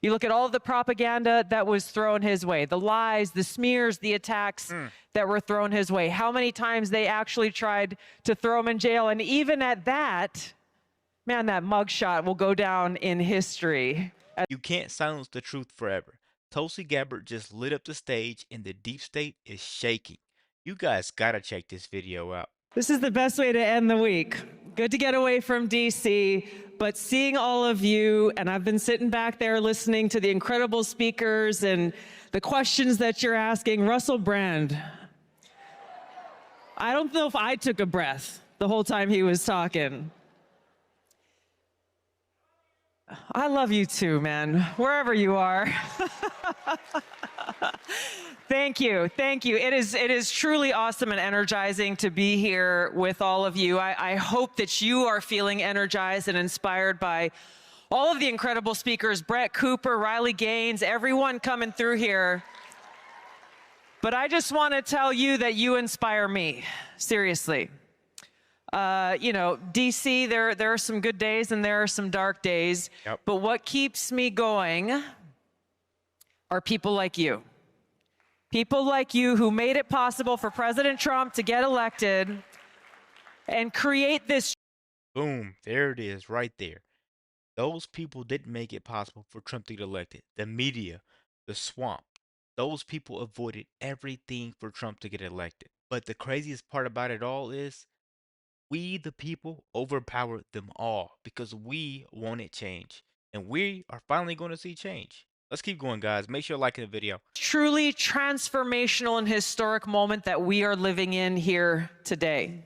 You look at all of the propaganda that was thrown his way, the lies, the smears, the attacks that were thrown his way, how many times they actually tried to throw him in jail. And even at that, man, that mugshot will go down in history. You can't silence the truth forever. Tulsi Gabbard just lit up the stage and the deep state is shaking. You guys gotta check this video out. This is the best way to end the week. Good to get away from DC, but seeing all of you, and I've been sitting back there listening to the incredible speakers and the questions that you're asking. Russell Brand, I don't know if I took a breath the whole time he was talking. I love you too, man, wherever you are. Thank you, thank you. It is truly awesome and energizing to be here with all of you. I hope that you are feeling energized and inspired by all of the incredible speakers, Brett Cooper, Riley Gaines, everyone coming through here. But I just want to tell you that you inspire me, seriously. You know, DC, there are some good days and there are some dark days. Yep. But what keeps me going are people like you. People like you who made it possible for President Trump to get elected and create this. Boom, there it is right there. Those people didn't make it possible for Trump to get elected. The media, the swamp, those people avoided everything for Trump to get elected. But the craziest part about it all is we, the people, overpowered them all because we wanted change. And we are finally going to see change. Let's keep going, guys. Make sure you're liking the video. Truly transformational and historic moment that we are living in here today.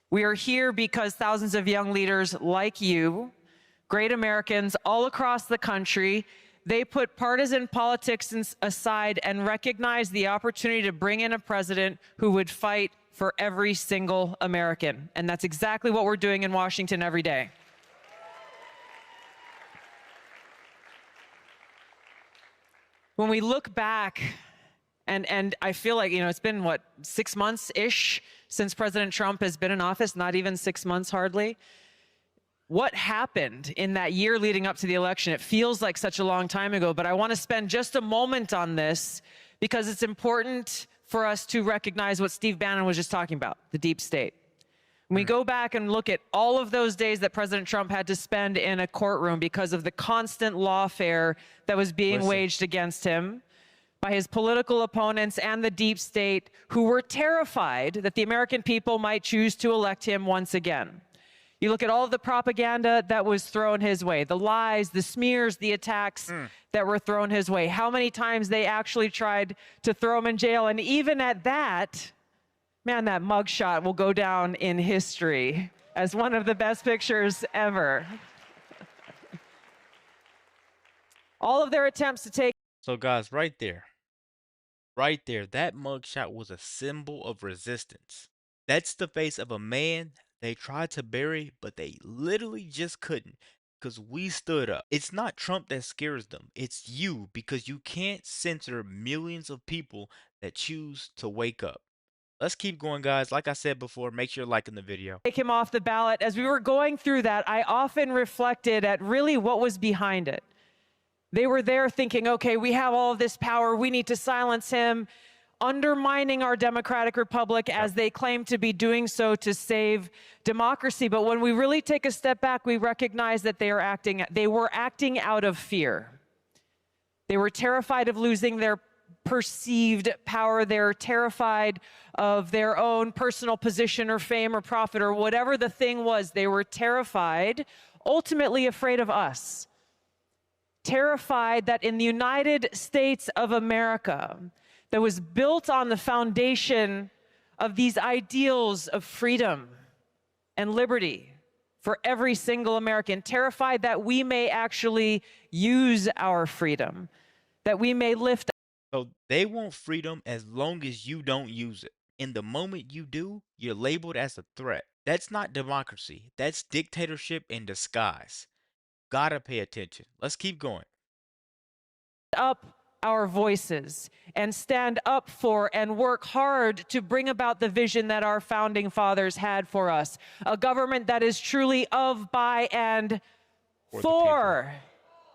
We are here because thousands of young leaders like you, great Americans all across the country, they put partisan politics aside and recognized the opportunity to bring in a president who would fight for every single American. And that's exactly what we're doing in Washington every day. When we look back, and I feel like, you know, it's been, what, 6 months-ish since President Trump has been in office, not even 6 months hardly. What happened in that year leading up to the election? It feels like such a long time ago, but I want to spend just a moment on this because it's important for us to recognize what Steve Bannon was just talking about, the deep state. When we go back and look at all of those days that President Trump had to spend in a courtroom because of the constant lawfare that was being waged against him by his political opponents and the deep state, who were terrified that the American people might choose to elect him once again. You look at all of the propaganda that was thrown his way, the lies, the smears, the attacks that were thrown his way, how many times they actually tried to throw him in jail. And even at that, man, that mugshot will go down in history as one of the best pictures ever. All of their attempts to take. So, guys, right there, that mugshot was a symbol of resistance. That's the face of a man they tried to bury, but they literally just couldn't because we stood up. It's not Trump that scares them. It's you, because you can't censor millions of people that choose to wake up. Let's keep going, guys. Like I said before, make sure you're liking the video. Take him off the ballot. As we were going through that, I often reflected at really what was behind it. They were there thinking, okay, we have all of this power. We need to silence him, undermining our democratic republic as they claim to be doing so to save democracy. But when we really take a step back, we recognize that they were acting out of fear. They were terrified of losing their perceived power. They're terrified of their own personal position or fame or profit or whatever the thing was. They were terrified, ultimately afraid of us. Terrified that in the United States of America, that was built on the foundation of these ideals of freedom and liberty for every single American, terrified that we may actually use our freedom, that we may lift. So they want freedom as long as you don't use it. And the moment you do, you're labeled as a threat. That's not democracy. That's dictatorship in disguise. Gotta pay attention. Let's keep going. Up our voices and stand up for and work hard to bring about the vision that our founding fathers had for us. A government that is truly of, by, and for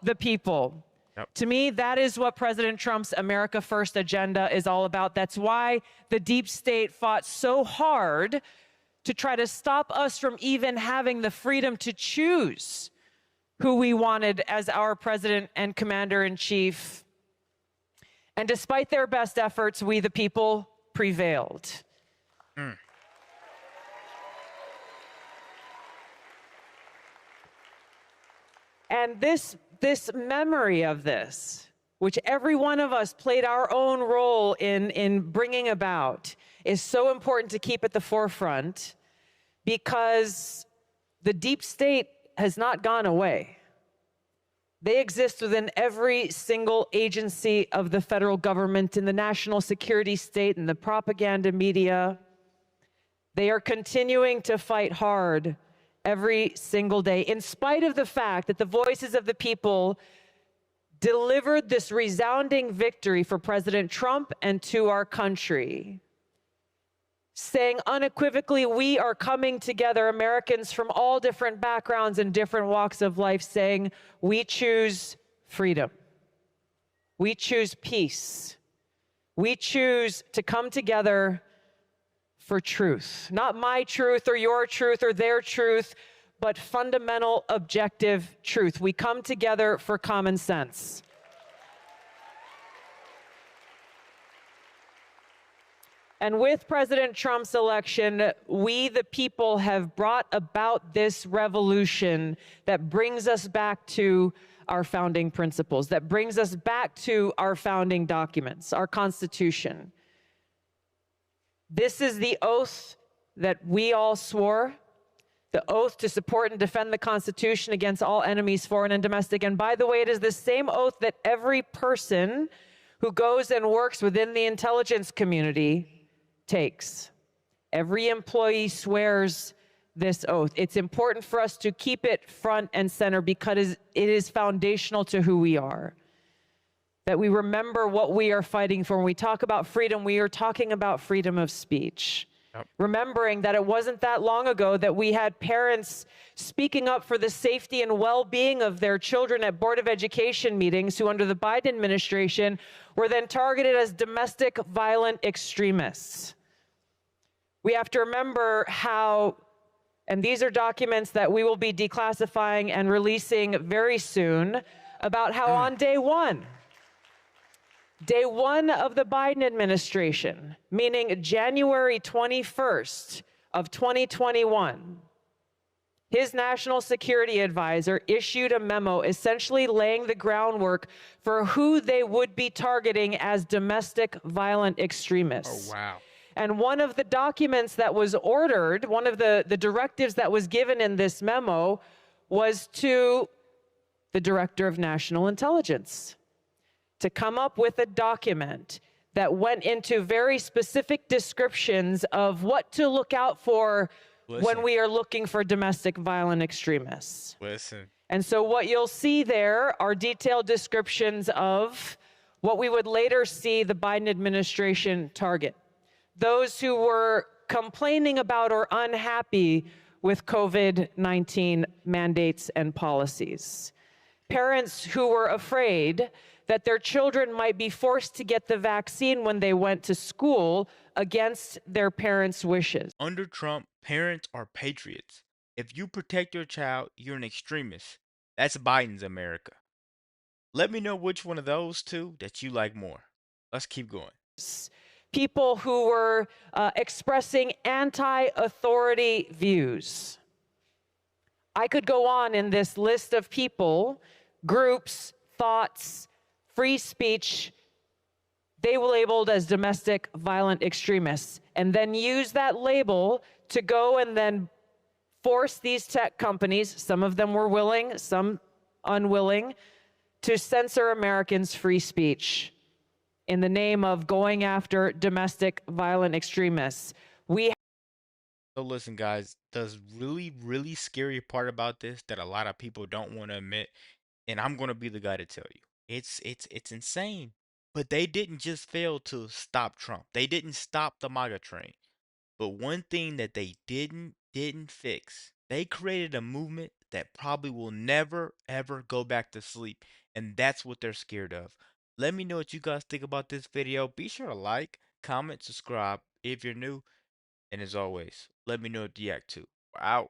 the people. Yep. To me, that is what President Trump's America First agenda is all about. That's why the deep state fought so hard to try to stop us from even having the freedom to choose who we wanted as our president and commander in chief. And despite their best efforts, we, the people, prevailed. Mm. And this memory of this, which every one of us played our own role in bringing about, is so important to keep at the forefront, because the deep state has not gone away. They exist within every single agency of the federal government, in the national security state, and the propaganda media. They are continuing to fight hard every single day, in spite of the fact that the voices of the people delivered this resounding victory for President Trump and to our country, saying unequivocally, we are coming together, Americans from all different backgrounds and different walks of life, saying we choose freedom. We choose peace. We choose to come together for truth. Not my truth or your truth or their truth, but fundamental objective truth. We come together for common sense. And with President Trump's election, we, the people, have brought about this revolution that brings us back to our founding principles, that brings us back to our founding documents, our Constitution. This is the oath that we all swore, the oath to support and defend the Constitution against all enemies, foreign and domestic. And by the way, it is the same oath that every person who goes and works within the intelligence community takes. Every employee swears this oath. It's important for us to keep it front and center because it is foundational to who we are. That we remember what we are fighting for. When we talk about freedom, we are talking about freedom of speech. Yep. Remembering that it wasn't that long ago that we had parents speaking up for the safety and well-being of their children at Board of Education meetings, who under the Biden administration were then targeted as domestic violent extremists. We have to remember how, and these are documents that we will be declassifying and releasing very soon, about how on day one of the Biden administration, meaning January 21st of 2021, his national security advisor issued a memo essentially laying the groundwork for who they would be targeting as domestic violent extremists. Oh, wow. And one of the documents that was ordered, one of the directives that was given in this memo, was to the Director of National Intelligence to come up with a document that went into very specific descriptions of what to look out for when we are looking for domestic violent extremists. Listen. And so what you'll see there are detailed descriptions of what we would later see the Biden administration target. Those who were complaining about or unhappy with COVID-19 mandates and policies. Parents who were afraid that their children might be forced to get the vaccine when they went to school against their parents' wishes. Under Trump, parents are patriots. If you protect your child, you're an extremist. That's Biden's America. Let me know which one of those two that you like more. Let's keep going. People who were expressing anti-authority views. I could go on in this list of people, groups, thoughts, free speech, they were labeled as domestic violent extremists, and then use that label to go and then force these tech companies, some of them were willing, some unwilling, to censor Americans' free speech in the name of going after domestic violent extremists. So listen, guys, the really scary part about this that a lot of people don't want to admit, and I'm gonna be the guy to tell you, it's insane. But they didn't just fail to stop Trump. They didn't stop the MAGA train. But one thing that they didn't fix, they created a movement that probably will never ever go back to sleep. And that's what they're scared of. Let me know what you guys think about this video. Be sure to like, comment, subscribe if you're new. And as always, let me know what you react to. We're out.